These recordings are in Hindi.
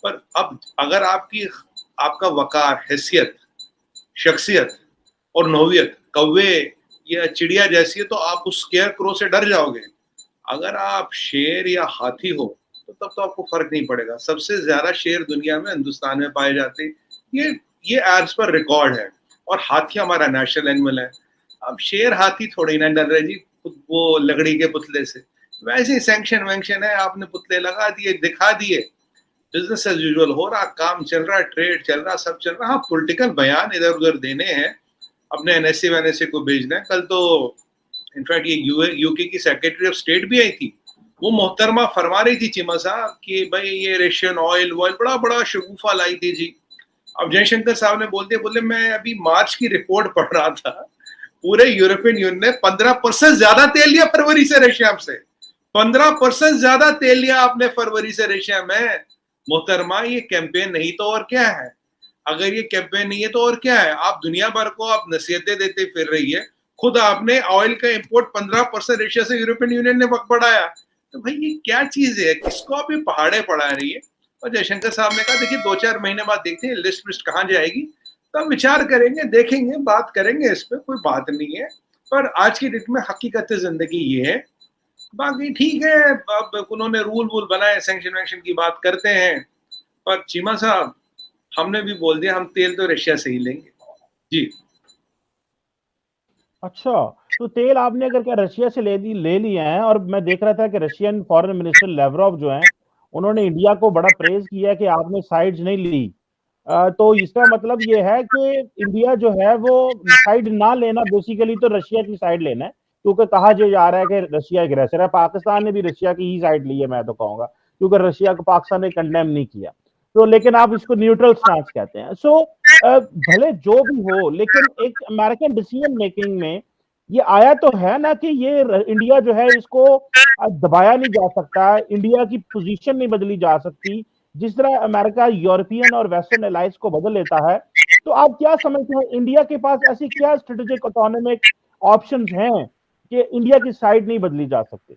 पर अब अगर आपका वकार, हैसियत, शख्सियत और नौवियत कौवे या चिड़िया जैसी है तो आप उस स्केयर क्रो से डर जाओगे। अगर आप शेर या हाथी हो तो तब तो आपको फर्क नहीं पड़ेगा। सबसे ज्यादा शेर दुनिया में हिंदुस्तान में पाए जाते हैं, ये एज पर रिकॉर्ड है। और हाथी हमारा नेशनल एनिमल है। अब शेर हाथी थोड़ी ना डर रहे जी वो लकड़ी के पुतले से। वैसे ही सैंक्शन वैंक्शन है, आपने पुतले लगा दिए, दिखा दिए, बिजनेस एज यूजुअल हो रहा, काम चल रहा, ट्रेड चल रहा, सब चल रहा। हाँ, पॉलिटिकल बयान इधर उधर देने हैं, अपने एनएसए वैनएसए को भेजना है। कल तो इनफैक्ट ये यूके की सेक्रेटरी ऑफ स्टेट भी आई थी, वो मोहतरमा फरमा रही थी चीमा साहब कि भाई ये रशियन ऑयल बड़ा बड़ा शगुफा लाई थी जी। अब जयशंकर साहब ने बोलते मैं अभी मार्च की रिपोर्ट पढ़ रहा था, पूरे यूरोपियन यूनियन ने 15% ज्यादा तेल लिया फरवरी से रशिया से। 15% ज्यादा तेल लिया आपने फरवरी से रशिया में। मोहतरमा, ये कैंपेन नहीं तो और क्या है? अगर ये कैंपेन नहीं है तो और क्या है? आप दुनिया भर को आप नसीहतें देते फिर रही है, खुद आपने ऑयल का इंपोर्ट 15% रशिया से यूरोपियन यूनियन ने बढ़ाया। तो भाई ये क्या चीज है? किसको आप ये पहाड़े पढ़ा रही है? और जयशंकर साहब ने कहा देखिए 2-4 महीने बाद देखते हैं लिस्ट विस्ट कहाँ जाएगी, तब विचार करेंगे, देखेंगे, बात करेंगे, इस पर कोई बात नहीं है। पर आज की डेट में हकीकत जिंदगी ये है। बाकी ठीक है, अब उन्होंने रूल वूल बनाए, सैंक्शन वैंक्शन की बात करते हैं। पर चीमा साहब, हमने भी बोल दिया हम तेल तो रशिया से ही लेंगे जी। अच्छा, तो तेल आपने अगर क्या रशिया से ले लिया है। और मैं देख रहा था कि रशियन फॉरेन मिनिस्टर लेवरोव जो हैं, उन्होंने इंडिया को बड़ा प्रेज किया कि आपने साइड्स नहीं ली। तो इसका मतलब ये है कि इंडिया जो है वो साइड ना लेना, बेसिकली तो रशिया की साइड लेना है, क्योंकि कहा जो जा रहा है कि रशिया एग्रेसर है। पाकिस्तान ने भी रशिया की ही साइड ली है, मैं तो कहूंगा, क्योंकि रशिया को पाकिस्तान ने कंडेम नहीं किया। तो लेकिन आप इसको न्यूट्रल स्टांस कहते हैं। सो भले जो भी हो, लेकिन एक अमेरिकन डिसीजन मेकिंग में ये आया तो है ना कि ये इंडिया जो है इसको दबाया नहीं जा सकता, इंडिया की पोजीशन नहीं बदली जा सकती। जिस तरह अमेरिका यूरोपियन और वेस्टर्न एलाइंस को बदल लेता है, तो आप क्या समझते हैं इंडिया के पास ऐसी क्या स्ट्रेटेजिक ऑटोनॉमिक ऑप्शंस हैं कि इंडिया की साइड नहीं बदली जा सकती?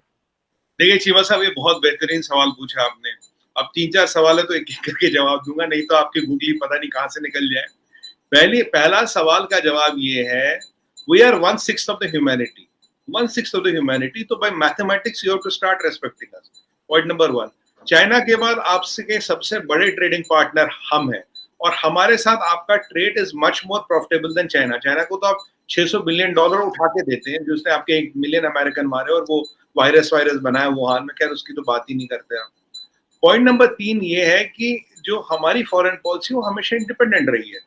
देखिए चीमा साहब, ये बहुत बेहतरीन सवाल पूछा आपने। अब 3-4 सवाल है तो एक एक करके जवाब दूंगा, नहीं तो आपकी गूगली पता नहीं कहां से निकल जाए। पहला सवाल का जवाब ये है, we are 1/6 of the humanity. 1/6 of the humanity, तो by mathematics you have to start respecting us. Point number 1, China के बाद आपसे सबसे बड़े ट्रेडिंग पार्टनर हम हैं, और हमारे साथ आपका trade is much more profitable than China. China को तो आप $600 बिलियन उठा के देते हैं, जिसने आपके 1 मिलियन अमेरिकन मारे और वो वायरस बनाया वुहान में। खैर उसकी तो बात ही नहीं करते आप। पॉइंट नंबर 3 ये है कि जो हमारी फॉरेन पॉलिसी वो हमेशा इंडिपेंडेंट रही है।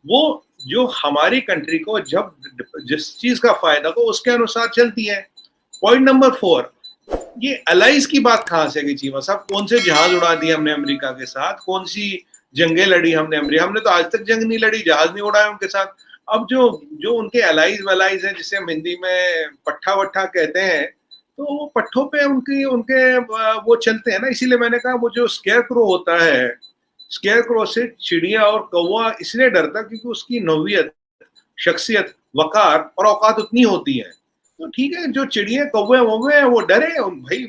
वो जो हमारी कंट्री को जब जिस चीज का फायदा हो उसके अनुसार चलती है। पॉइंट नंबर 4, ये अलाइज की बात कहां से गई चीमा साहब? कौन से जहाज उड़ा दिए हमने अमेरिका के साथ? कौन सी जंगें लड़ी हमने हमने तो आज तक जंग नहीं लड़ी, जहाज नहीं उड़ाए उनके साथ। अब जो उनके अलाइज वलाइज हैं, जिसे हम हिंदी में पट्ठा वट्ठा कहते हैं, तो वो पट्ठों पे उनके वो चलते हैं ना। इसीलिए मैंने कहा वो जो स्केयर क्रो होता है, स्केयर क्रो से चिड़िया और कौवा इसलिए डरता क्योंकि उसकी नौवियत, शख्सियत, वकार और औकात उतनी होती है। तो ठीक है, जो चिड़िया कौवे वौवे हैं वो डरे भाई,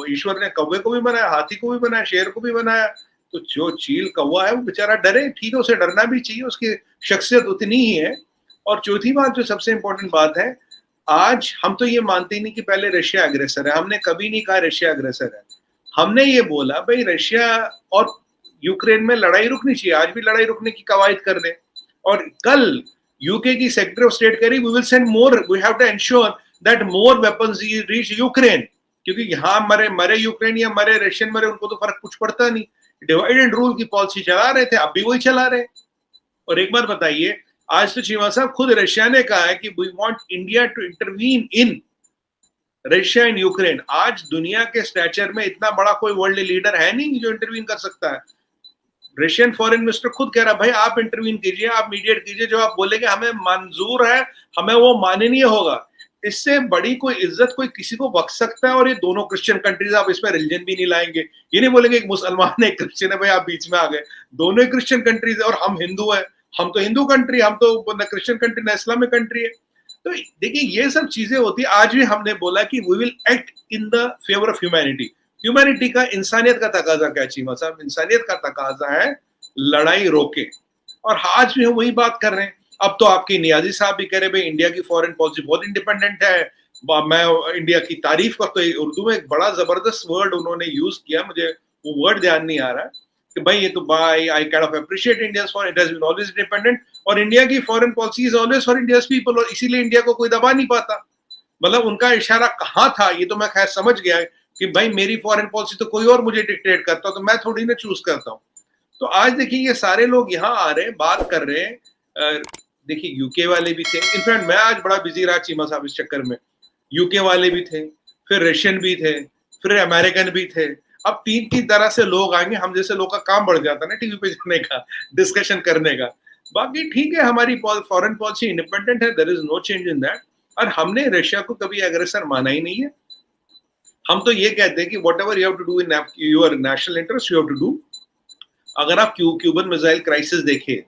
ईश्वर ने कौवे को भी बनाया, हाथी को भी बनाया, शेर को भी बनाया। तो जो चील कौवा है वो बेचारा डरे, ठीक है, उसे डरना भी चाहिए, उसकी शख्सियत उतनी ही है। और चौथी बात, जो सबसे इंपॉर्टेंट बात है, आज हम तो ये मानते ही नहीं कि पहले रशिया अग्रेसर है। हमने कभी नहीं कहा रशिया अग्रेसर है। हमने ये बोला भाई रशिया और यूक्रेन में लड़ाई रुकनी चाहिए, आज भी लड़ाई रुकने की कवायद कर ले। और कल यूके की सेक्रेटरी ऑफ स्टेट करी, we will send more, we have to ensure that more weapons reach Ukraine. क्योंकि यहाँ मरे यूक्रेन या मरे रशियन मरे, उनको तो फर्क कुछ पड़ता नहीं। डिवाइड एंड रूल की पॉलिसी चला रहे थे, अब भी वही चला रहे। और एक बार बताइए, आज तो चीमा साहब खुद रशिया ने कहा है कि we want India to intervene in Russia and Ukraine. आज दुनिया के स्टैचर में इतना बड़ा कोई वर्ल्ड लीडर है नहीं जो इंटरवीन कर सकता है। रशियन फॉरेन मिनिस्टर खुद कह रहा है भाई आप इंटरवीन कीजिए, आप मीडिएट कीजिए, जो आप बोलेंगे हमें मंजूर है, हमें वो माननीय होगा। इससे बड़ी कोई इज्जत कोई किसी को बख्श सकता है? और ये दोनों क्रिश्चियन कंट्रीज, आप इसमें रिलीजन भी नहीं लाएंगे। ये नहीं बोलेंगे एक मुसलमान है एक क्रिश्चियन है, भाई आप बीच में आ गए। दोनों ही क्रिश्चियन कंट्रीज है और हम हिंदू है। हम तो हिंदू कंट्री, हम तो न क्रिश्चियन कंट्री न इस्लामिक कंट्री है। तो देखिए ये सब चीजें होती है। आज भी हमने बोला कि we will act in the favour of humanity. Humanity का, इंसानियत का तकाजा क्या है चीमा साहब? इंसानियत का तकाजा है लड़ाई रोके, और आज भी हम वही बात कर रहे हैं। अब तो आपके नियाजी साहब भी कह रहे भाई इंडिया की फॉरेन पॉलिसी बहुत इंडिपेंडेंट है। मैं इंडिया की तारीफ करता हूँ, उर्दू में एक बड़ा जबरदस्त वर्ड उन्होंने यूज किया, मुझे वो वर्ड ध्यान नहीं आ रहा कि भाई ये तो by I kind of appreciate India's foreign, it has been always independent, और इंडिया की foreign policy is always for India's people, और इसीलिए इंडिया को कोई दबा नहीं पाता। मतलब उनका इशारा कहाँ था ये तो मैं खैर समझ गया कि भाई मेरी फॉरेन पॉलिसी तो कोई और मुझे डिक्टेट करता, तो मैं थोड़ी ना चूज करता हूँ। तो आज देखिए ये सारे लोग यहाँ आ रहे हैं, बात कर रहे हैं। देखिए यूके वाले भी थे, इनफैक्ट मैं आज बड़ा बिजी रहा चीमा साहब इस चक्कर में। यूके वाले भी थे, फिर रशियन भी थे, फिर अमेरिकन भी थे। अब तीन की तरह से लोग आएंगे, हम जैसे लोग का काम बढ़ जाता है ना टीवी पे जाने का, डिस्कशन करने का। बाकी ठीक है, हमारी फॉरेन पॉलिसी इंडिपेंडेंट है, there is no change in that, और हमने रशिया को कभी एग्रेसर माना ही नहीं है। हम तो ये कहते हैं कि whatever you have to do in your national interest you have to do. अगर आप क्यूबन मिसाइल क्राइसिस देखें,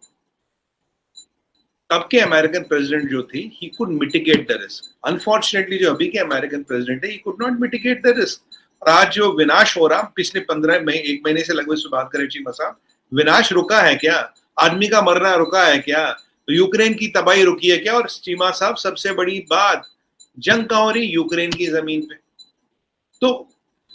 तब के अमेरिकन प्रेसिडेंट जो थी, he could mitigate the risk. Unfortunately जो अभी के अमेरिकन प्रेसिडेंट है, he could not mitigate the risk. और आज जो विनाश हो रहा, पिछले 1 महीने से लगभग से बात करें चीमा साहब, विनाश रुका है क्या? आदमी का मरना रुका है क्या? यूक्रेन की तबाही रुकी है क्या? और चीमा साहब सबसे बड़ी बात, जंग कहाँ हो रही? यूक्रेन की जमीन पे। तो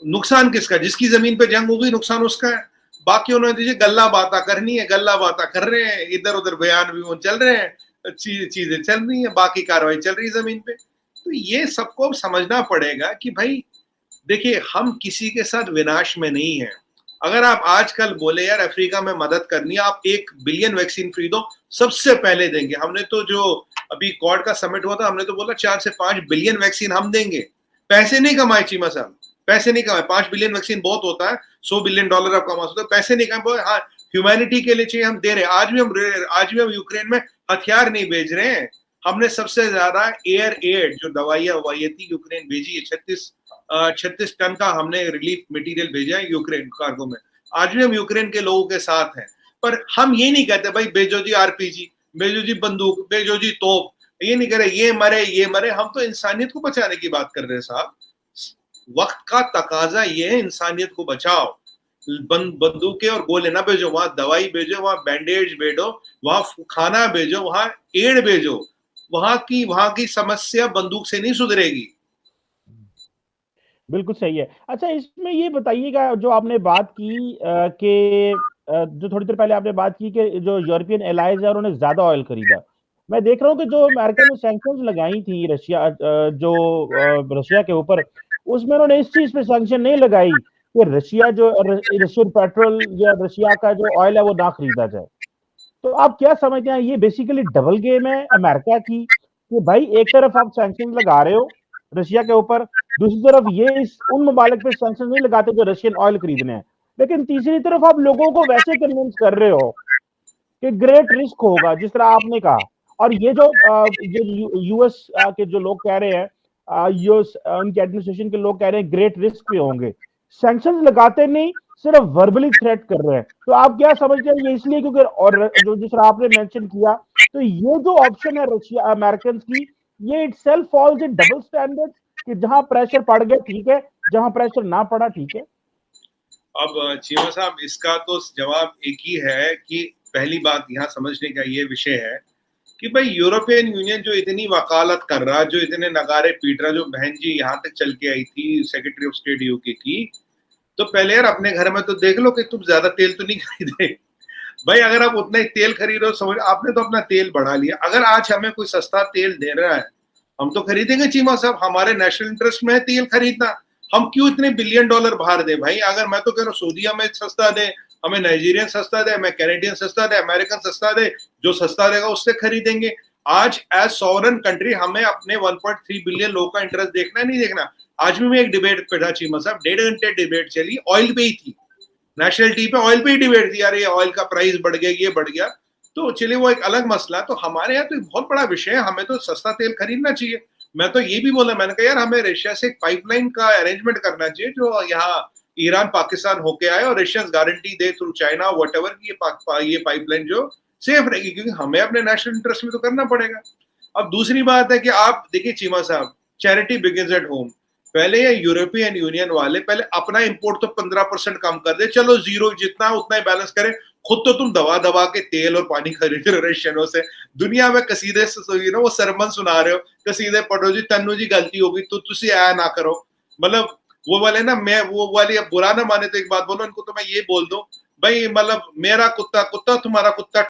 नुकसान किसका? जिसकी जमीन पे जंग होगी नुकसान उसका है। बाकी उन्होंने दीजिए गल्ला बाता करनी है, गल्ला बाता कर रहे हैं, इधर उधर बयान भी वो चल रहे हैं, चीजें चल रही हैं, बाकी कार्रवाई चल रही है जमीन पे। तो ये सबको समझना पड़ेगा कि भाई देखिए हम किसी के साथ विनाश में नहीं है। अगर आप आजकल बोले यार अफ्रीका में मदद करनी है, आप 1 बिलियन वैक्सीन फ्री दो, सबसे पहले देंगे। हमने तो जो अभी क्वाड का समिट हुआ था, हमने तो बोला 4 से 5 बिलियन वैक्सीन हम देंगे। पैसे नहीं कमाए चीमा साहब, पैसे नहीं कमाए। 5 बिलियन वैक्सीन बहुत होता है, $100 बिलियन आप कमा सकते हो, पैसे नहीं कमाए। हाँ, ह्यूमैनिटी के लिए चाहिए, हम दे रहे हैं। आज भी हम यूक्रेन में हथियार नहीं भेज रहे हैं। हमने सबसे ज्यादा एयर एड जो दवाइयां थी यूक्रेन भेजी है, 36 टन का हमने रिलीफ मटेरियल भेजा है यूक्रेन कार्गो में। आज भी हम यूक्रेन के लोगों के साथ हैं, पर हम ये नहीं कहते भाई भेजो जी आरपीजी, भेजो जी बंदूक, भेजो जी तोप, ये नहीं करे ये मरे। हम तो इंसानियत को बचाने की बात कर रहे हैं साहब। वक्त का तकाजा ये है, इंसानियत को बचाओ। बंदूकें और गोले ना भेजो, वहां दवाई भेजो, वहां बैंडेज भेजो, वहां खाना भेजो, वहां एड भेजो। वहां की समस्या बंदूक से नहीं सुधरेगी। बिल्कुल सही है। अच्छा, इसमें ये बताइएगा, जो आपने बात की कि जो थोड़ी देर पहले आपने बात की कि जो यूरोपियन एलाइज है उन्होंने ज्यादा ऑयल खरीदा। मैं देख रहा हूँ कि जो अमेरिका ने सैंक्शंस लगाई थी रशिया के ऊपर, उसमें उन्होंने इस चीज पे सैंक्शन नहीं लगाई कि रशियन पेट्रोल या रशिया का जो ऑयल है वो ना खरीदा जाए। तो आप क्या समझते हैं, ये बेसिकली डबल गेम है अमेरिका की कि भाई एक तरफ आप सैंक्शन लगा रहे हो रशिया के ऊपर, दूसरी तरफ ये उन ममालिक पे सैंक्शन नहीं लगाते जो रशियन ऑयल खरीदने हैं, लेकिन तीसरी तरफ आप लोगों को वैसे कन्विंस कर रहे हो कि ग्रेट रिस्क होगा जिस तरह आपने कहा। और ये जो यूएस के जो लोग कह रहे हैं, यूएस उनके एडमिनिस्ट्रेशन के लोग कह रहे हैं ग्रेट रिस्क पे होंगे, सैंक्शन लगाते नहीं, सिर्फ वर्बली थ्रेट कर रहे हैं। तो आप क्या समझते हैं, ये इसलिए क्योंकि, और जो जिस तरह आपने मेंशन किया, तो ये जो ऑप्शन है रशिया अमेरिकन की, ये itself falls in double standard कि जहां प्रेशर पड़ गया ठीक है, जहां प्रेशर ना पड़ा ठीक है। अब चीमा साहब इसका तो जवाब एक ही है कि पहली बात यहाँ समझने का ये विषय है कि भाई यूरोपियन यूनियन जो इतनी वकालत कर रहा, जो इतने नगारे पीट रहा, जो बहन जी यहाँ तक चल के आई थी सेक्रेटरी ऑफ स्टेट यूके की, तो पहले यार अपने घर में तो देख लो कि तुम ज्यादा तेल तो नहीं खरीदे। भाई अगर आप उतना ही तेल खरीदो, समझ आपने तो अपना तेल बढ़ा लिया। अगर आज हमें कोई सस्ता तेल दे रहा है, हम तो खरीदेंगे चीमा साहब, हमारे नेशनल इंटरेस्ट में है तेल खरीदना। हम क्यों इतने $1 बिलियन बाहर दे भाई? अगर मैं तो कह रहा हूँ सऊदी में सस्ता दे, हमें नाइजीरियन सस्ता दे, हमें कैनेडियन सस्ता दे, अमेरिकन सस्ता दे, जो सस्ता देगा उससे खरीदेंगे। आज एज सॉवरन कंट्री हमें अपने 1.3 बिलियन लोगों का इंटरेस्ट देखना नहीं देखना। आज भी मैं एक डिबेट पे था चीमा साहब, 1.5 घंटे डिबेट चली, ऑयल पे ही थी, नेशनल टी पे ऑयल पे ही डिबेट थी। यार ये ऑयल का प्राइस बढ़ गया, ये बढ़ गया, तो चलिए वो एक अलग मसला। तो हमारे यहाँ तो एक बहुत बड़ा विषय है, हमें तो सस्ता तेल खरीदना चाहिए। मैं तो ये भी बोला, मैंने कहा यार हमें रशिया से एक पाइपलाइन का अरेंजमेंट करना चाहिए जो यहाँ ईरान पाकिस्तान होके आए और रशियंस गारंटी दे थ्रू चाइना व्हाटएवर की ये पाइपलाइन जो सेफ रहेगी, क्योंकि हमें अपने नेशनल इंटरेस्ट में तो करना पड़ेगा। अब दूसरी बात है कि आप देखिए चीमा साहब, चैरिटी बिगिंस एट होम। पहले ये यूरोपियन यूनियन वाले पहले अपना इंपोर्ट तो 15% कम कर दे, चलो जीरो जितना उतना ही बैलेंस करें। खुद तो तुम दबा दबा के तेल और पानी खरीद रहे हो रशियनों से, दुनिया में कसीदे वो सरमन सुना रहे हो, कसीदे पढ़ो जी, तन्नू जी गलती होगी तो तुसी आया ना करो। मतलब वो वाले ना, मैं वो वाली, अब बुरा ना माने तो एक बात बोलो इनको, तो मैं ये बोल दूं भाई, मतलब मेरा कुत्ता कुत्ता, तुम्हारा कुत्ता